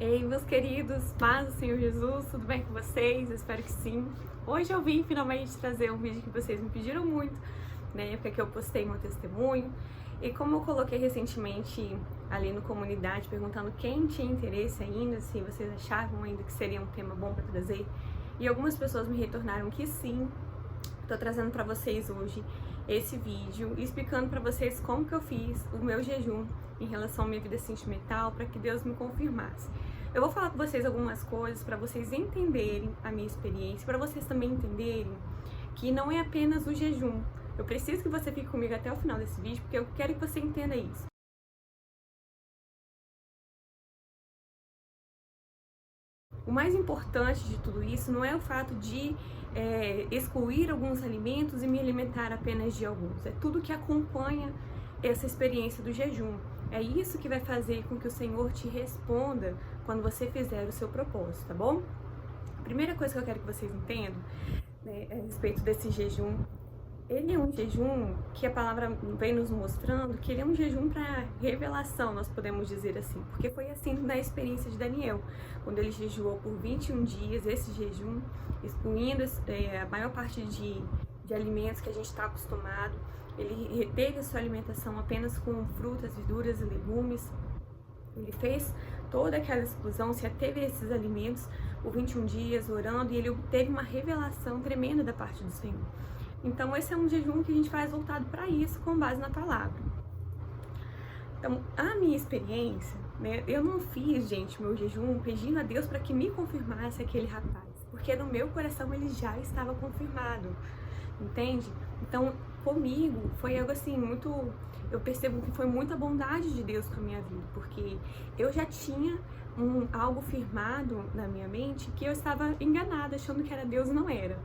Ei, meus queridos, paz do Senhor Jesus, tudo bem com vocês? Eu espero que sim. Hoje eu vim finalmente trazer um vídeo que vocês me pediram muito, na época que eu postei meu testemunho. E como eu coloquei recentemente ali no comunidade, perguntando quem tinha interesse ainda, se vocês achavam ainda que seria um tema bom para trazer, e algumas pessoas me retornaram que sim. Tô trazendo para vocês hoje esse vídeo explicando para vocês como que eu fiz o meu jejum em relação à minha vida sentimental para que Deus me confirmasse. Eu vou falar com vocês algumas coisas para vocês entenderem a minha experiência, para vocês também entenderem que não é apenas o jejum. Eu preciso que você fique comigo até o final desse vídeo, porque eu quero que você entenda isso. O mais importante de tudo isso não é o fato de excluir alguns alimentos e me alimentar apenas de alguns. É tudo que acompanha essa experiência do jejum. É isso que vai fazer com que o Senhor te responda quando você fizer o seu propósito, tá bom? A primeira coisa que eu quero que vocês entendam, né, a respeito desse jejum, ele é um jejum que a palavra vem nos mostrando que ele é um jejum para revelação, nós podemos dizer assim, porque foi assim na experiência de Daniel, quando ele jejuou por 21 dias, esse jejum, excluindo a maior parte de alimentos que a gente está acostumado, ele reteve a sua alimentação apenas com frutas, verduras e legumes, ele fez toda aquela exclusão, se ateve a esses alimentos por 21 dias orando, e ele teve uma revelação tremenda da parte do Senhor. Então esse é um jejum que a gente faz voltado para isso, com base na palavra. Então, a minha experiência, né, eu não fiz, gente, meu jejum pedindo a Deus para que me confirmasse aquele rapaz, porque no meu coração ele já estava confirmado, entende? Então, comigo foi algo assim, eu percebo que foi muita bondade de Deus com a minha vida, porque eu já tinha algo firmado na minha mente que eu estava enganada, achando que era Deus e não era.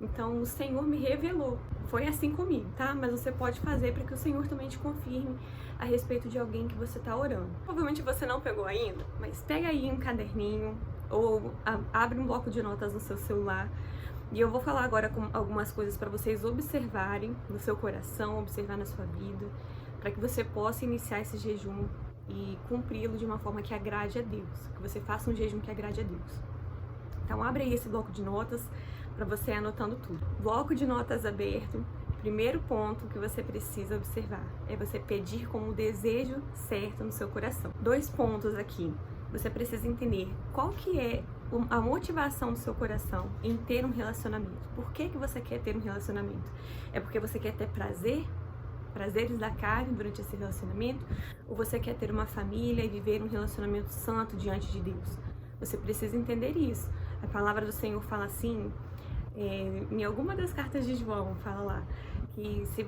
Então o Senhor me revelou, foi assim comigo, tá? Mas você pode fazer para que o Senhor também te confirme a respeito de alguém que você está orando. Provavelmente você não pegou ainda, mas pega aí um caderninho ou abre um bloco de notas no seu celular. E eu vou falar agora com algumas coisas para vocês observarem no seu coração, observar na sua vida, para que você possa iniciar esse jejum e cumpri-lo de uma forma que agrade a Deus, que você faça um jejum que agrade a Deus. Então abre aí esse bloco de notas para você ir anotando tudo. Bloco de notas aberto. Primeiro ponto que você precisa observar é você pedir como o desejo certo no seu coração. 2 pontos aqui. Você precisa entender qual que é a motivação do seu coração em ter um relacionamento. Por que você quer ter um relacionamento? É porque você quer ter prazeres da carne durante esse relacionamento? Ou você quer ter uma família e viver um relacionamento santo diante de Deus? Você precisa entender isso. A palavra do Senhor fala assim, em alguma das cartas de João, fala lá, que se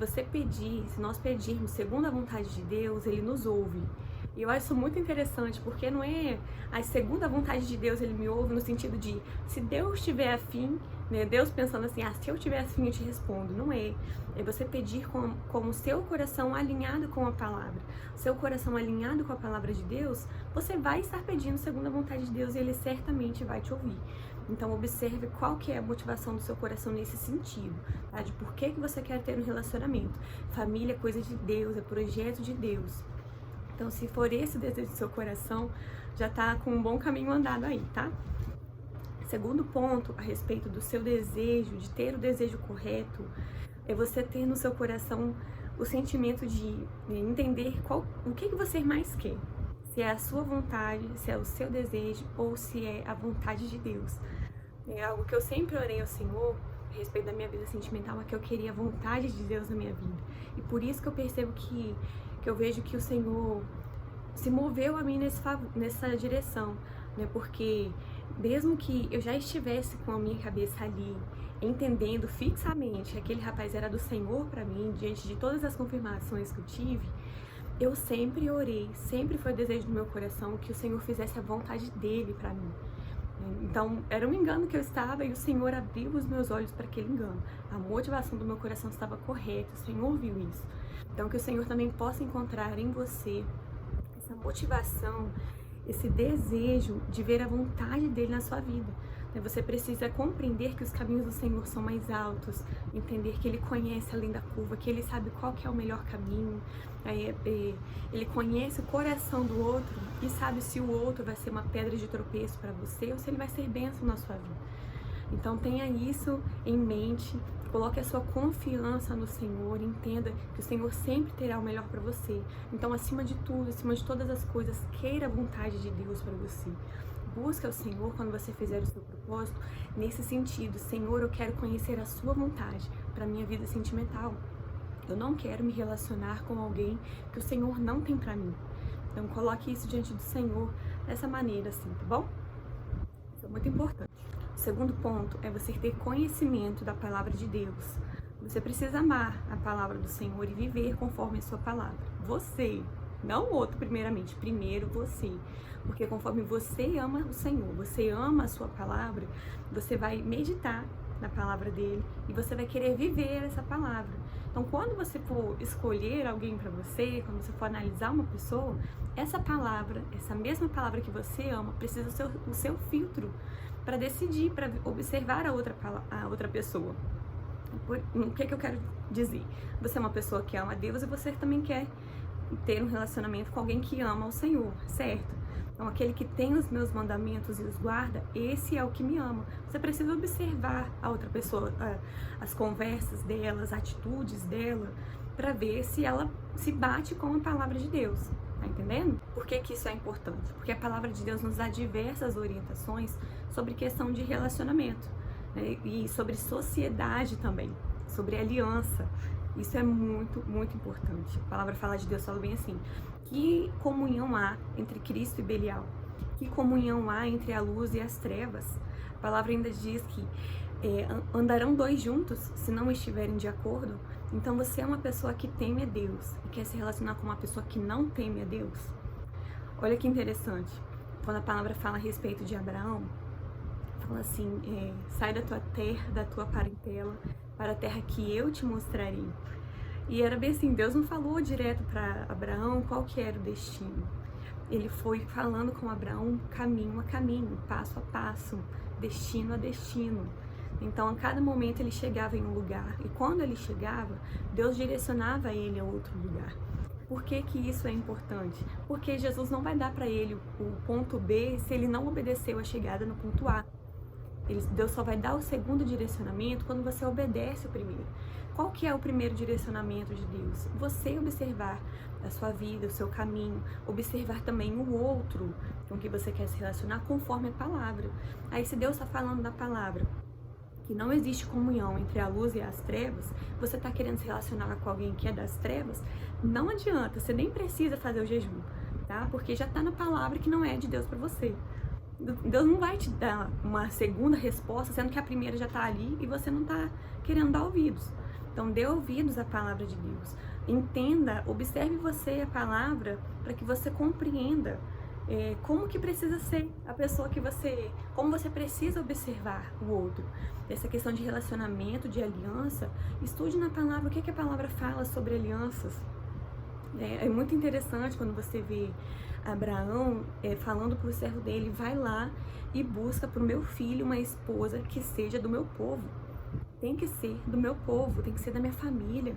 nós pedirmos segundo a vontade de Deus, Ele nos ouve. E eu acho isso muito interessante, porque não é a segunda vontade de Deus, Ele me ouve no sentido de, se Deus tiver afim, né, Deus pensando assim, se eu tiver afim eu te respondo. Não é. É você pedir com o seu coração alinhado com a palavra. Seu coração alinhado com a palavra de Deus, você vai estar pedindo segundo a vontade de Deus e Ele certamente vai te ouvir. Então observe qual que é a motivação do seu coração nesse sentido, tá? De por que você quer ter um relacionamento. Família é coisa de Deus, é projeto de Deus. Então se for esse o desejo do seu coração, já tá com um bom caminho andado aí, tá? Segundo ponto, a respeito do seu desejo, de ter o desejo correto, é você ter no seu coração o sentimento de entender o que você mais quer. Se é a sua vontade, se é o seu desejo ou se é a vontade de Deus. É algo que eu sempre orei ao Senhor a respeito da minha vida sentimental, é que eu queria a vontade de Deus na minha vida. E por isso que eu percebo que eu vejo que o Senhor se moveu a mim nessa direção, né? Porque mesmo que eu já estivesse com a minha cabeça ali, entendendo fixamente que aquele rapaz era do Senhor para mim, diante de todas as confirmações que eu tive, eu sempre orei, sempre foi desejo do meu coração que o Senhor fizesse a vontade dele para mim. Então, era um engano que eu estava e o Senhor abriu os meus olhos para aquele engano. A motivação do meu coração estava correta, o Senhor viu isso. Então, que o Senhor também possa encontrar em você essa motivação, esse desejo de ver a vontade dele na sua vida. Você precisa compreender que os caminhos do Senhor são mais altos, entender que Ele conhece além da curva, que Ele sabe qual que é o melhor caminho, Ele conhece o coração do outro e sabe se o outro vai ser uma pedra de tropeço para você ou se ele vai ser bênção na sua vida. Então tenha isso em mente, coloque a sua confiança no Senhor, entenda que o Senhor sempre terá o melhor para você. Então, acima de tudo, acima de todas as coisas, queira a vontade de Deus para você. Busca o Senhor quando você fizer o seu propósito, nesse sentido: Senhor, eu quero conhecer a sua vontade para a minha vida sentimental. Eu não quero me relacionar com alguém que o Senhor não tem para mim. Então, coloque isso diante do Senhor dessa maneira, assim, tá bom? Isso é muito importante. O segundo ponto é você ter conhecimento da palavra de Deus. Você precisa amar a palavra do Senhor e viver conforme a sua palavra. Você, não o outro primeiramente, primeiro você. Porque conforme você ama o Senhor, você ama a sua palavra, você vai meditar na palavra dele e você vai querer viver essa palavra. Então, quando você for escolher alguém para você, quando você for analisar uma pessoa, essa palavra, essa mesma palavra que você ama, precisa ser o seu filtro para decidir, para observar a outra pessoa. O que eu quero dizer? Você é uma pessoa que ama a Deus e você também quer ter um relacionamento com alguém que ama o Senhor, certo? Então, aquele que tem os meus mandamentos e os guarda, esse é o que me ama. Você precisa observar a outra pessoa, as conversas dela, as atitudes dela, para ver se ela se bate com a palavra de Deus. Tá entendendo? Por que isso é importante? Porque a palavra de Deus nos dá diversas orientações sobre questão de relacionamento, né? E sobre sociedade também, sobre aliança. Isso é muito, muito importante. A palavra fala de Deus, fala bem assim: que comunhão há entre Cristo e Belial? Que comunhão há entre a luz e as trevas? A palavra ainda diz que andarão dois juntos se não estiverem de acordo. Então, você é uma pessoa que teme a Deus e quer se relacionar com uma pessoa que não teme a Deus? Olha que interessante. Quando a palavra fala a respeito de Abraão, fala assim: sai da tua terra, da tua parentela, para a terra que eu te mostrarei. E era bem assim, Deus não falou direto para Abraão qual que era o destino. Ele foi falando com Abraão caminho a caminho, passo a passo, destino a destino. Então, a cada momento ele chegava em um lugar, e quando ele chegava, Deus direcionava ele a outro lugar. Por que isso é importante? Porque Jesus não vai dar para ele o ponto B se ele não obedeceu a chegada no ponto A. Deus só vai dar o segundo direcionamento quando você obedece o primeiro. Qual que é o primeiro direcionamento de Deus? Você observar a sua vida, o seu caminho, observar também o outro com que você quer se relacionar conforme a palavra. Aí, se Deus está falando da palavra que não existe comunhão entre a luz e as trevas, você está querendo se relacionar com alguém que é das trevas, não adianta, você nem precisa fazer o jejum, tá? Porque já está na palavra que não é de Deus para você. Deus não vai te dar uma segunda resposta, sendo que a primeira já está ali e você não está querendo dar ouvidos. Então, dê ouvidos à palavra de Deus. Entenda, observe você a palavra para que você compreenda como que precisa ser a pessoa que você... Como você precisa observar o outro. Essa questão de relacionamento, de aliança, estude na palavra o que a palavra fala sobre alianças. É muito interessante quando você vê Abraão falando para o servo dele: vai lá e busca para o meu filho uma esposa que seja do meu povo. Tem que ser do meu povo, tem que ser da minha família.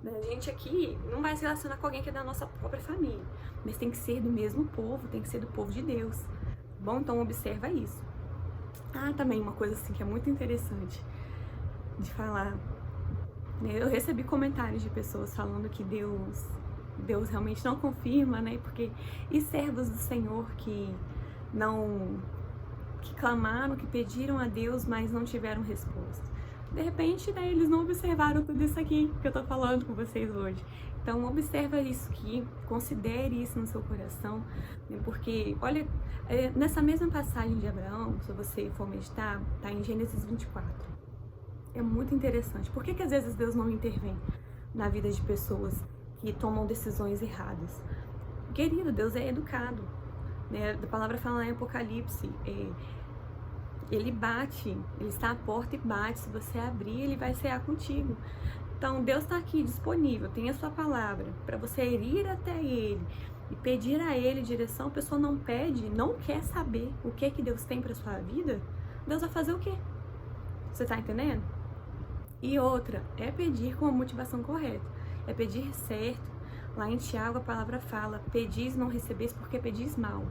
A gente aqui não vai se relacionar com alguém que é da nossa própria família, mas tem que ser do mesmo povo, tem que ser do povo de Deus. Bom, então observa isso. Também uma coisa assim que é muito interessante de falar. Eu recebi comentários de pessoas falando que Deus realmente não confirma, né? Porque e servos do Senhor que clamaram, que pediram a Deus, mas não tiveram resposta. De repente, né, eles não observaram tudo isso aqui que eu tô falando com vocês hoje. Então, observa isso aqui, considere isso no seu coração, né, porque, olha, nessa mesma passagem de Abraão, se você for meditar, tá em Gênesis 24. É muito interessante. Por que às vezes Deus não intervém na vida de pessoas que tomam decisões erradas? Querido, Deus é educado, né? A palavra fala em Apocalipse, ele bate, ele está à porta e bate. Se você abrir, ele vai cear contigo. Então, Deus está aqui disponível, tem a sua palavra, para você ir até ele e pedir a ele direção. A pessoa não pede, não quer saber o que Deus tem para sua vida. Deus vai fazer o quê? Você tá entendendo? E outra, é pedir com a motivação correta, é pedir certo. Lá em Tiago a palavra fala, pedis não recebeis porque pedis mal,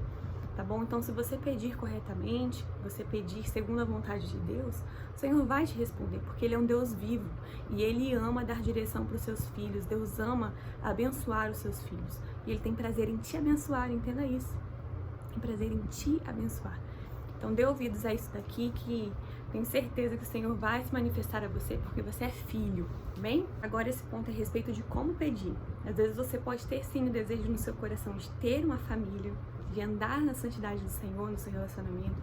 tá bom? Então se você pedir corretamente, você pedir segundo a vontade de Deus, o Senhor vai te responder, porque Ele é um Deus vivo e Ele ama dar direção para os seus filhos, Deus ama abençoar os seus filhos e Ele tem prazer em te abençoar, entenda isso, tem prazer em te abençoar. Então dê ouvidos a isso daqui que tenho certeza que o Senhor vai se manifestar a você, porque você é filho, bem? Agora esse ponto é a respeito de como pedir. Às vezes você pode ter sim o desejo no seu coração de ter uma família, de andar na santidade do Senhor, no seu relacionamento,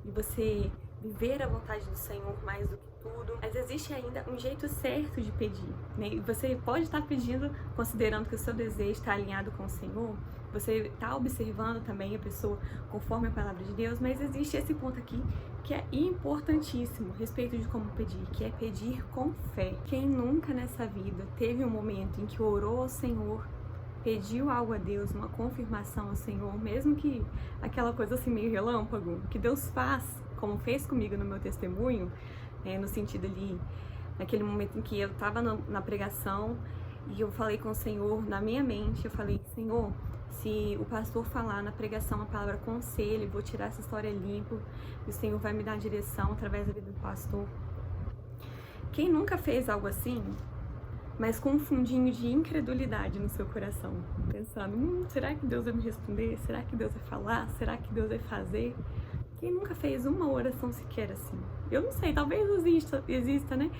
de você viver a vontade do Senhor mais do que tudo, mas existe ainda um jeito certo de pedir, né? E você pode estar pedindo considerando que o seu desejo está alinhado com o Senhor, você está observando também a pessoa conforme a palavra de Deus, mas existe esse ponto aqui que é importantíssimo a respeito de como pedir, que é pedir com fé. Quem nunca nessa vida teve um momento em que orou ao Senhor, pediu algo a Deus, uma confirmação ao Senhor, mesmo que aquela coisa assim meio relâmpago, que Deus faz, como fez comigo no meu testemunho, no sentido ali, naquele momento em que eu estava na pregação e eu falei com o Senhor, na minha mente, eu falei, Senhor, se o pastor falar na pregação a palavra conselho, vou tirar essa história limpo, e o Senhor vai me dar direção através da vida do pastor. Quem nunca fez algo assim, mas com um fundinho de incredulidade no seu coração, pensando, será que Deus vai me responder? Será que Deus vai falar? Será que Deus vai fazer? Quem nunca fez uma oração sequer assim? Eu não sei, talvez exista, né?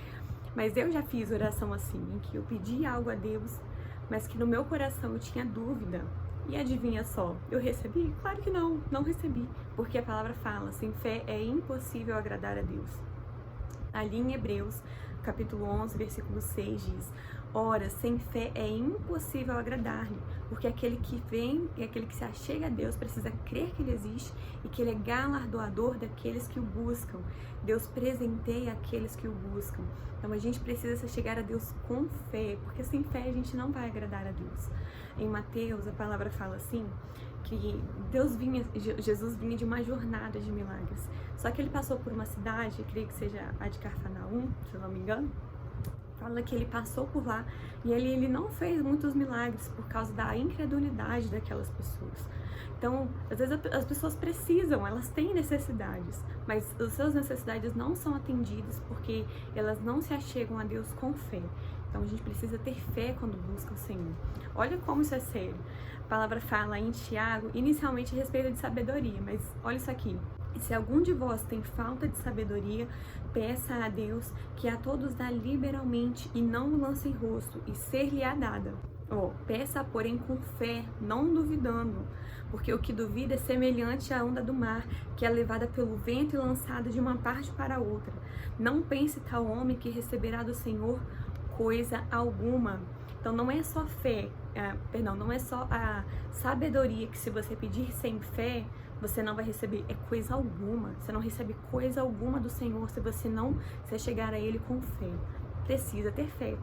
Mas eu já fiz oração assim, em que eu pedi algo a Deus, mas que no meu coração eu tinha dúvida. E adivinha só, eu recebi? Claro que não, não recebi. Porque a palavra fala, sem fé é impossível agradar a Deus. Ali em Hebreus, capítulo 11, versículo 6 diz, ora, sem fé é impossível agradar-lhe, porque aquele que vem e aquele que se achega a Deus precisa crer que Ele existe e que Ele é galardoador daqueles que o buscam. Deus presenteia aqueles que o buscam. Então a gente precisa se chegar a Deus com fé, porque sem fé a gente não vai agradar a Deus. Em Mateus, a palavra fala assim, que Jesus vinha de uma jornada de milagres. Só que ele passou por uma cidade, creio que seja a de Cafarnaum, se eu não me engano, fala que ele passou por lá e ele não fez muitos milagres por causa da incredulidade daquelas pessoas. Então, às vezes as pessoas precisam, elas têm necessidades, mas as suas necessidades não são atendidas porque elas não se achegam a Deus com fé. Então a gente precisa ter fé quando busca o Senhor. Olha como isso é sério. A palavra fala em Tiago, inicialmente a respeito de sabedoria, mas olha isso aqui. E se algum de vós tem falta de sabedoria, peça a Deus, que a todos dá liberalmente e não o lance em rosto, e ser-lhe-á dada. Peça, porém, com fé, não duvidando, porque o que duvida é semelhante à onda do mar, que é levada pelo vento e lançada de uma parte para outra. Não pense tal homem que receberá do Senhor coisa alguma. Então não é só fé, não é só a sabedoria que se você pedir sem fé, você não vai receber, é coisa alguma. Você não recebe coisa alguma do Senhor se você não se chegar a Ele com fé. Precisa ter fé.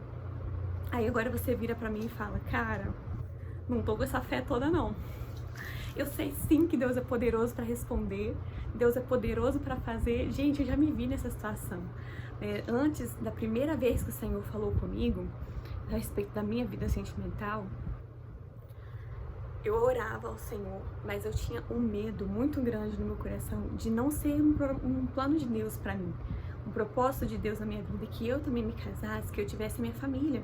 Aí agora você vira pra mim e fala, cara, não tô com essa fé toda não. Eu sei sim que Deus é poderoso para responder, Deus é poderoso para fazer. Gente, eu já me vi nessa situação. Antes da primeira vez que o Senhor falou comigo a respeito da minha vida sentimental, eu orava ao Senhor, mas eu tinha um medo muito grande no meu coração de não ser um plano de Deus para mim, um propósito de Deus na minha vida, que eu também me casasse, que eu tivesse minha família.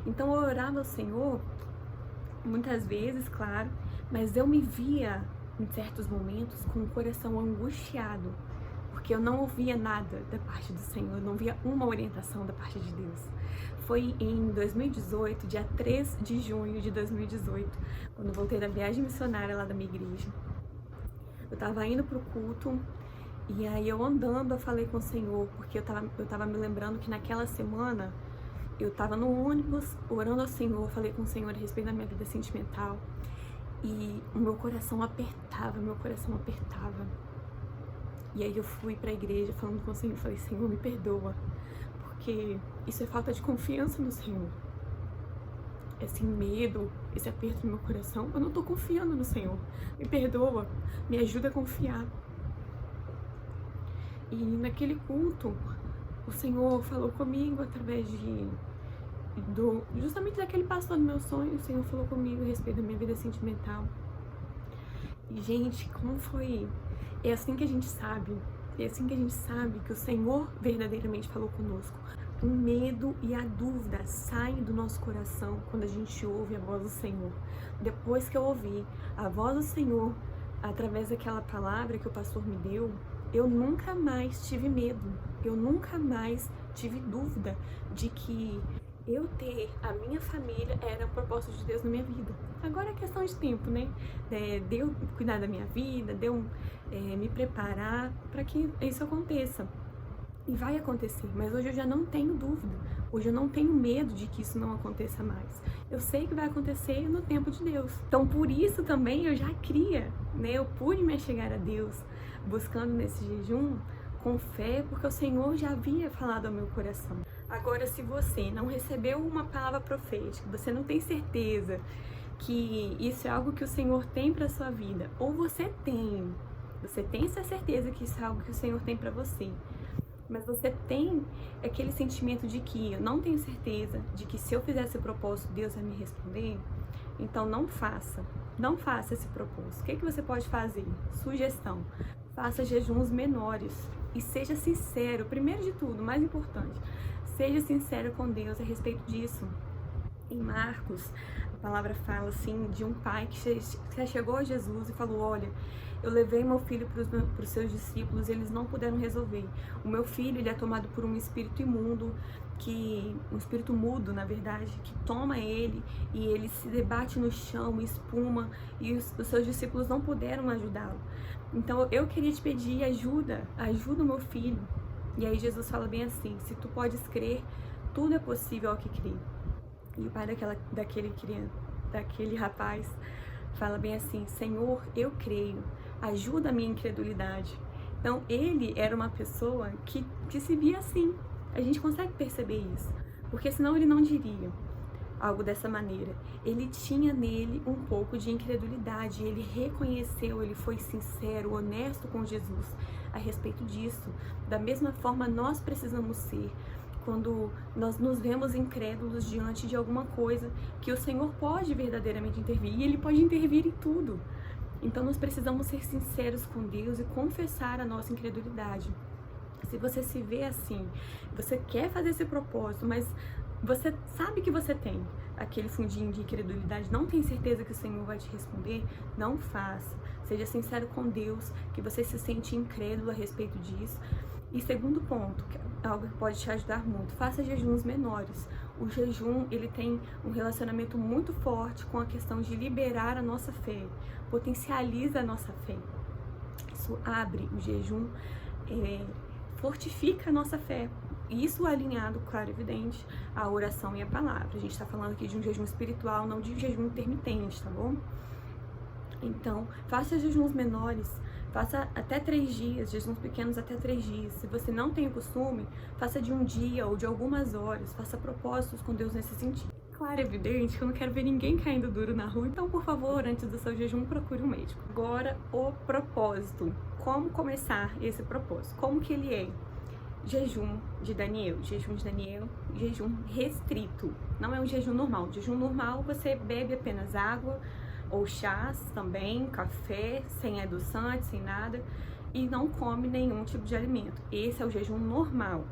Então eu orava ao Senhor, muitas vezes, claro, mas eu me via em certos momentos com o coração angustiado, porque eu não ouvia nada da parte do Senhor, eu não via uma orientação da parte de Deus. Foi em 2018, dia 3 de junho de 2018, quando eu voltei da viagem missionária lá da minha igreja. Eu tava indo pro culto, e aí eu andando, eu falei com o Senhor, porque eu tava me lembrando que naquela semana, eu tava no ônibus, orando ao Senhor, falei com o Senhor a respeito da minha vida sentimental, e o meu coração apertava, E aí eu fui pra igreja falando com o Senhor, falei, Senhor, me perdoa, porque isso é falta de confiança no Senhor. Esse medo, esse aperto no meu coração, eu não tô confiando no Senhor. Me perdoa, me ajuda a confiar. E naquele culto, o Senhor falou comigo através justamente daquele pastor do meu sonho. O Senhor falou comigo a respeito da minha vida sentimental. E, gente, como foi? É assim que a gente sabe. É assim que a gente sabe que o Senhor verdadeiramente falou conosco. O medo e a dúvida saem do nosso coração quando a gente ouve a voz do Senhor. Depois que eu ouvi a voz do Senhor, através daquela palavra que o pastor me deu, eu nunca mais tive medo. Eu nunca mais tive dúvida de que eu ter a minha família era um propósito de Deus na minha vida. Agora é questão de tempo, né? De eu cuidar da minha vida, de eu me preparar para que isso aconteça. E vai acontecer, mas hoje eu já não tenho dúvida. Hoje eu não tenho medo de que isso não aconteça mais. Eu sei que vai acontecer no tempo de Deus. Então, por isso também eu já cria, né? Eu pude me achegar a Deus buscando nesse jejum com fé, porque o Senhor já havia falado ao meu coração. Agora, se você não recebeu uma palavra profética, você não tem certeza que isso é algo que o Senhor tem para sua vida, ou você tem essa certeza que isso é algo que o Senhor tem para você, mas você tem aquele sentimento de que eu não tenho certeza de que se eu fizer esse propósito, Deus vai me responder, então não faça esse propósito. O que você pode fazer? Sugestão: faça jejuns menores e seja sincero. Primeiro de tudo, mais importante, seja sincero com Deus a respeito disso. Em Marcos, a palavra fala assim de um pai que chegou a Jesus e falou: olha, eu levei meu filho para os seus discípulos, eles não puderam resolver. O meu filho, ele é tomado por um espírito imundo, um espírito mudo, na verdade, que toma ele e ele se debate no chão, espuma, e os seus discípulos não puderam ajudá-lo. Então eu queria te pedir ajuda o meu filho. E aí Jesus fala bem assim: se tu podes crer, tudo é possível ao que crê. E o pai daquele rapaz fala bem assim: Senhor, eu creio, ajuda a minha incredulidade. Então ele era uma pessoa que se via assim. A gente consegue perceber isso, porque senão ele não diria algo dessa maneira. Ele tinha nele um pouco de incredulidade, ele reconheceu, ele foi sincero, honesto com Jesus a respeito disso. Da mesma forma, nós precisamos ser quando nós nos vemos incrédulos diante de alguma coisa que o Senhor pode verdadeiramente intervir, e Ele pode intervir em tudo. Então nós precisamos ser sinceros com Deus e confessar a nossa incredulidade. Se você se vê assim, você quer fazer esse propósito, mas você sabe que você tem aquele fundinho de incredulidade, não tem certeza que o Senhor vai te responder, não faça. Seja sincero com Deus, que você se sente incrédulo a respeito disso. E segundo ponto, que é algo que pode te ajudar muito, faça jejuns menores. O jejum, ele tem um relacionamento muito forte com a questão de liberar a nossa fé, potencializa a nossa fé. Isso abre o jejum, fortifica a nossa fé. Isso alinhado, claro, evidente, à oração e à palavra. A gente está falando aqui de um jejum espiritual, não de um jejum intermitente, tá bom? Então, faça jejuns menores, faça até 3 dias, jejuns pequenos até 3 dias. Se você não tem o costume, faça de um dia ou de algumas horas, faça propósitos com Deus nesse sentido. Claro, evidente que eu não quero ver ninguém caindo duro na rua, então, por favor, antes do seu jejum, procure um médico. Agora, o propósito. Como começar esse propósito? Como que ele é? Jejum de Daniel, jejum restrito, não é um jejum normal. Jejum normal, você bebe apenas água ou chás também, café, sem adoçante, sem nada, e não come nenhum tipo de alimento. Esse é o jejum normal.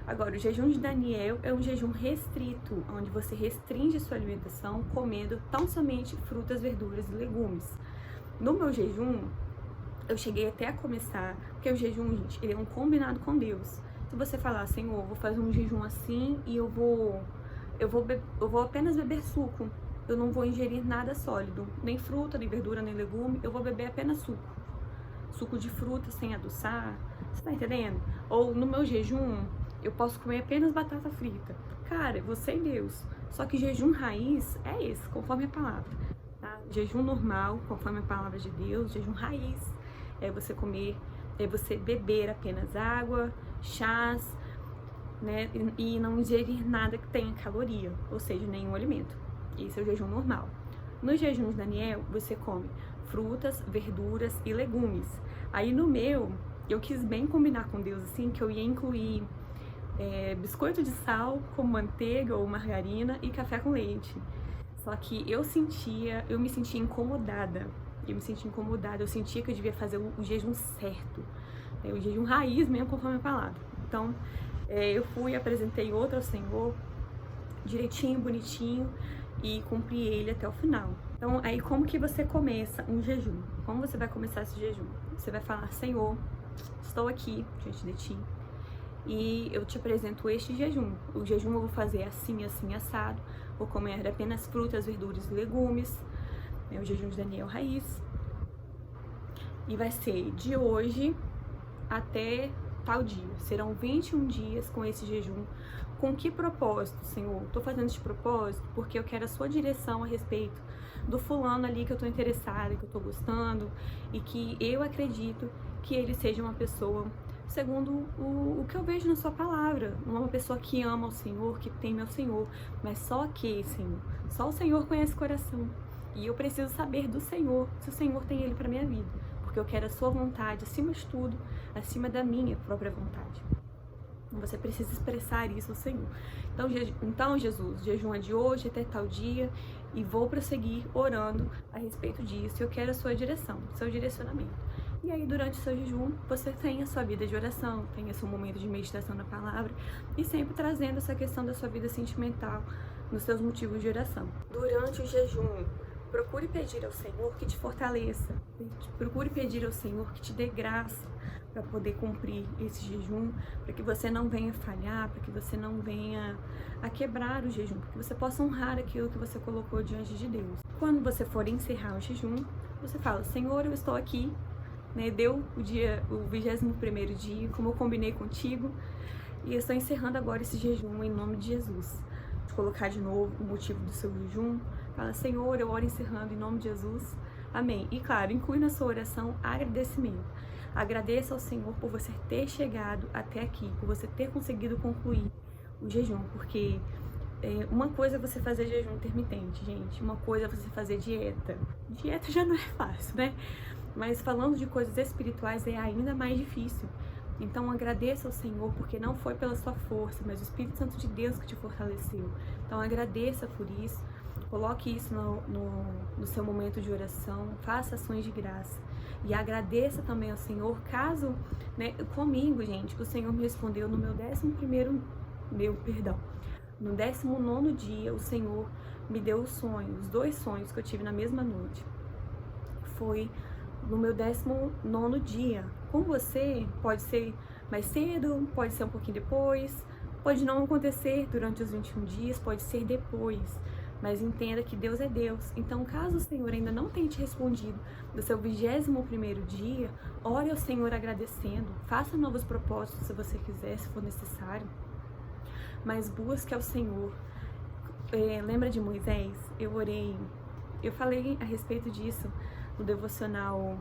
Agora, o jejum de Daniel é um jejum restrito, onde você restringe a sua alimentação comendo tão somente frutas, verduras e legumes. No meu jejum, eu cheguei até a começar, porque o jejum, gente, ele é um combinado com Deus. Se você falar, Senhor, vou fazer um jejum assim e eu vou apenas beber suco, eu não vou ingerir nada sólido, nem fruta, nem verdura, nem legume, eu vou beber apenas suco. Suco de fruta sem adoçar, você tá entendendo? Ou no meu jejum, eu posso comer apenas batata frita. Cara, você e Deus. Só que jejum raiz é esse, conforme a palavra. Tá? Jejum normal, conforme a palavra de Deus, jejum raiz é você comer, é você beber apenas água, chás, né, e não ingerir nada que tenha caloria, ou seja, nenhum alimento. Esse é o jejum normal. No jejum de Daniel, você come frutas, verduras e legumes. Aí no meu, eu quis bem combinar com Deus, assim, que eu ia incluir biscoito de sal com manteiga ou margarina e café com leite. Só que eu me sentia incomodada. Eu sentia que eu devia fazer o jejum certo, né? O jejum raiz mesmo, conforme a palavra. Então, eu fui e apresentei outro ao Senhor, direitinho, bonitinho, e cumpri ele até o final. Então, aí como que você começa um jejum? Como você vai começar esse jejum? Você vai falar: Senhor, estou aqui diante de ti e eu te apresento este jejum. O jejum eu vou fazer assim, assim, assado. Vou comer apenas frutas, verduras e legumes. O jejum de Daniel Raiz. E vai ser de hoje até tal dia. Serão 21 dias com esse jejum. Com que propósito, Senhor? Estou fazendo este propósito porque eu quero a sua direção a respeito do fulano ali que eu tô interessada, que eu tô gostando, e que eu acredito que ele seja uma pessoa segundo o que eu vejo na sua palavra, uma pessoa que ama o Senhor, que teme ao Senhor. Mas só que, Senhor, só o Senhor conhece o coração, e eu preciso saber do Senhor, se o Senhor tem ele para minha vida, porque eu quero a sua vontade acima de tudo, acima da minha própria vontade. Você precisa expressar isso ao Senhor. Então, Jesus, jejum de hoje até tal dia, e vou prosseguir orando a respeito disso. Eu quero a sua direção, seu direcionamento. E aí, durante o seu jejum, você tem a sua vida de oração, tem o seu momento de meditação na palavra, e sempre trazendo essa questão da sua vida sentimental nos seus motivos de oração. Durante o jejum, procure pedir ao Senhor que te fortaleça. Procure pedir ao Senhor que te dê graça para poder cumprir esse jejum, para que você não venha falhar, para que você não venha a quebrar o jejum, para que você possa honrar aquilo que você colocou diante de Deus. Quando você for encerrar o jejum, você fala: Senhor, eu estou aqui, né? Deu o 21º dia, como eu combinei contigo, e eu estou encerrando agora esse jejum em nome de Jesus. Vou colocar de novo o motivo do seu jejum. Fala: Senhor, eu oro encerrando em nome de Jesus. Amém. E claro, inclui na sua oração agradecimento. Agradeça ao Senhor por você ter chegado até aqui, por você ter conseguido concluir o jejum, porque uma coisa é você fazer jejum intermitente, gente, uma coisa é você fazer dieta. Dieta já não é fácil, né? Mas falando de coisas espirituais é ainda mais difícil. Então agradeça ao Senhor, porque não foi pela sua força, mas o Espírito Santo de Deus que te fortaleceu. Então agradeça por isso, coloque isso no seu momento de oração, faça ações de graça. E agradeça também ao Senhor, caso, né, comigo, gente, o Senhor me respondeu no meu 19º dia, o Senhor me deu os sonhos, os 2 sonhos que eu tive na mesma noite. Foi no meu 19º dia. Com você, pode ser mais cedo, pode ser um pouquinho depois, pode não acontecer durante os 21 dias, pode ser depois. Mas entenda que Deus é Deus. Então, caso o Senhor ainda não tenha te respondido do seu 21º dia, ore ao Senhor agradecendo, faça novos propósitos se você quiser, se for necessário, mas busque ao Senhor. Lembra de Moisés? Eu falei a respeito disso no devocional,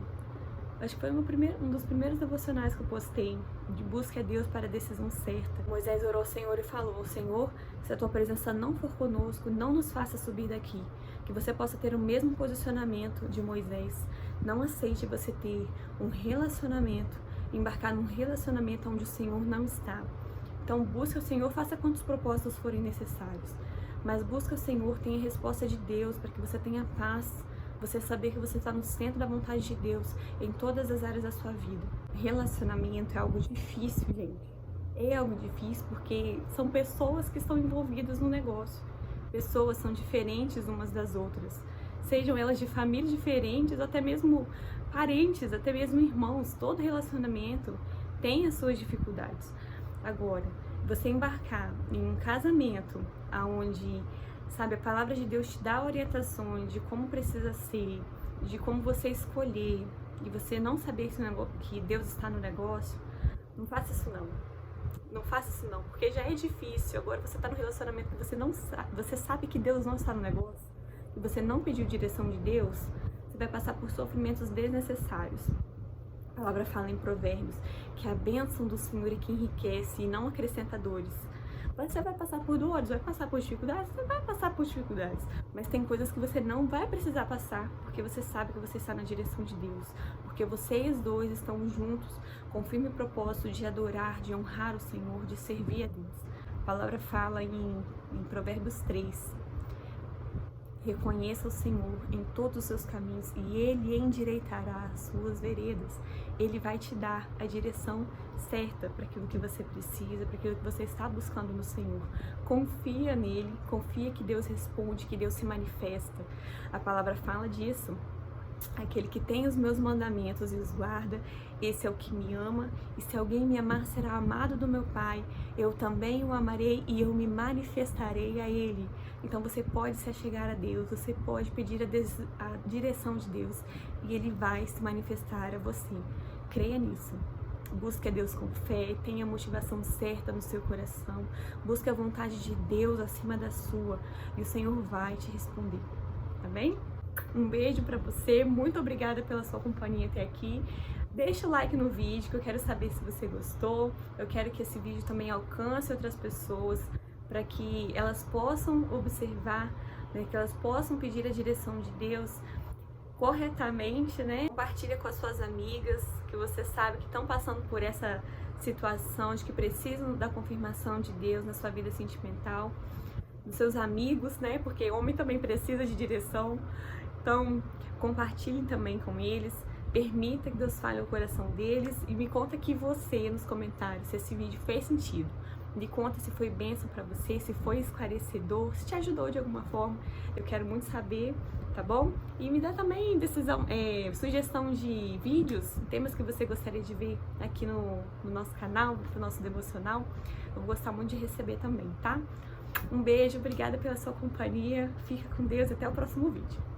acho que foi um dos primeiros devocionais que eu postei, de busca a Deus para a decisão certa. Moisés orou ao Senhor e falou: Senhor, se a tua presença não for conosco, não nos faça subir daqui. Que você possa ter o mesmo posicionamento de Moisés. Não aceite você ter um relacionamento, embarcar num relacionamento onde o Senhor não está. Então busque o Senhor, faça quantos propósitos forem necessários. Mas busque o Senhor, tenha a resposta de Deus, para que você tenha paz. Você saber que você está no centro da vontade de Deus em todas as áreas da sua vida. Relacionamento é algo difícil, gente. É algo difícil porque são pessoas que estão envolvidas no negócio. Pessoas são diferentes umas das outras. Sejam elas de famílias diferentes, ou até mesmo parentes, até mesmo irmãos. Todo relacionamento tem as suas dificuldades. Agora, você embarcar em um casamento onde, sabe, a palavra de Deus te dá orientações de como precisa ser, de como você escolher, e você não saber que Deus está no negócio, não faça isso não. Não faça isso não, porque já é difícil. Agora você está no relacionamento que você não sabe, você sabe que Deus não está no negócio, e você não pediu direção de Deus, você vai passar por sofrimentos desnecessários. A palavra fala em Provérbios que a bênção do Senhor é que enriquece e não acrescenta dores. Você vai passar por dores, vai passar por dificuldades, você vai passar por dificuldades. Mas tem coisas que você não vai precisar passar, porque você sabe que você está na direção de Deus. Porque vocês dois estão juntos com o firme propósito de adorar, de honrar o Senhor, de servir a Deus. A palavra fala em Provérbios 3. Reconheça o Senhor em todos os seus caminhos e Ele endireitará as suas veredas. Ele vai te dar a direção certa para aquilo que você precisa, para aquilo que você está buscando no Senhor. Confia nele, confia que Deus responde, que Deus se manifesta. A palavra fala disso. Aquele que tem os meus mandamentos e os guarda, esse é o que me ama, e se alguém me amar, será amado do meu Pai. Eu também o amarei e eu me manifestarei a ele. Então você pode se achegar a Deus, você pode pedir a direção de Deus, e ele vai se manifestar a você. Creia nisso. Busque a Deus com fé, tenha a motivação certa no seu coração, busque a vontade de Deus acima da sua, e o Senhor vai te responder. Tá bem? Um beijo pra você, muito obrigada pela sua companhia até aqui. Deixa o like no vídeo, que eu quero saber se você gostou. Eu quero que esse vídeo também alcance outras pessoas, para que elas possam observar, né, que elas possam pedir a direção de Deus corretamente, né? Compartilha com as suas amigas, que você sabe que estão passando por essa situação, de que precisam da confirmação de Deus na sua vida sentimental, dos seus amigos, né? Porque homem também precisa de direção. Então, compartilhem também com eles, permita que Deus fale ao coração deles e me conta aqui você nos comentários se esse vídeo fez sentido. Me conta se foi bênção pra você, se foi esclarecedor, se te ajudou de alguma forma. Eu quero muito saber, tá bom? E me dá também sugestão de vídeos, temas que você gostaria de ver aqui no nosso canal, no nosso devocional. Eu vou gostar muito de receber também, tá? Um beijo, obrigada pela sua companhia. Fica com Deus e até o próximo vídeo.